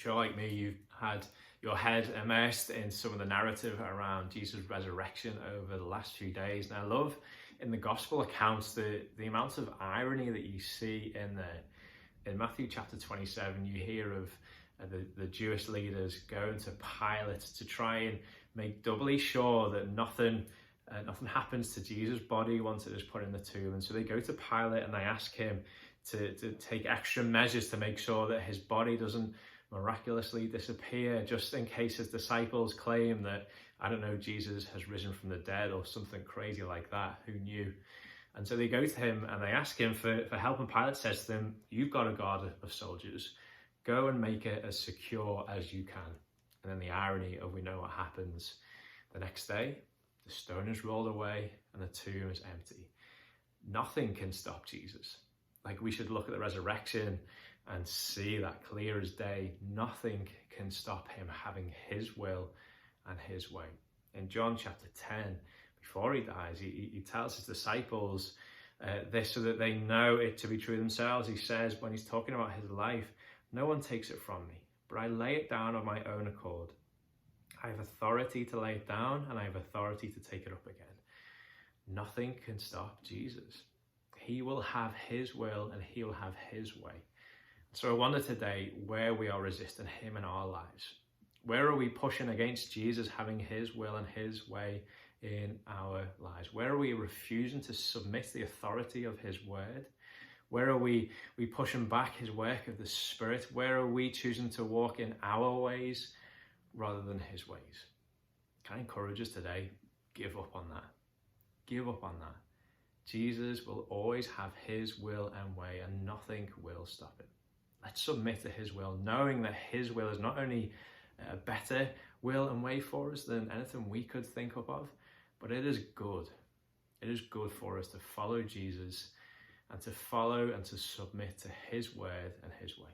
sure, like me, you've had your head immersed in some of the narrative around Jesus' resurrection over the last few days. And I love in the gospel accounts the amount of irony that you see in there. In Matthew chapter 27, you hear of the Jewish leaders going to Pilate to try and make doubly sure that nothing happens to Jesus' body once it is put in the tomb. And so they go to Pilate and they ask him to take extra measures to make sure that his body doesn't miraculously disappear, just in case his disciples claim that, I don't know, Jesus has risen from the dead or something crazy like that. Who knew? And so they go to him and they ask him for help, and Pilate says to them, you've got a guard of soldiers. Go and make it as secure as you can. And then the irony of, we know what happens. The next day, the stone is rolled away and the tomb is empty. Nothing can stop Jesus. Like, we should look at the resurrection and see that clear as day. Nothing can stop him having his will and his way. In John chapter 10, before he dies, he tells his disciples this so that they know it to be true themselves. He says, when he's talking about his life, no one takes it from me, but I lay it down of my own accord. I have authority to lay it down and I have authority to take it up again. Nothing can stop Jesus. He will have his will and he will have his way. So I wonder today where we are resisting him in our lives. Where are we pushing against Jesus having his will and his way in our lives? Where are we refusing to submit to the authority of his word? Where are we pushing back his work of the Spirit? Where are we choosing to walk in our ways rather than his ways? Can I encourage us today? Give up on that. Give up on that. Jesus will always have his will and way, and nothing will stop it. Let's submit to his will, knowing that his will is not only a better will and way for us than anything we could think up of, but it is good. It is good for us to follow Jesus and to follow and to submit to his word and his way.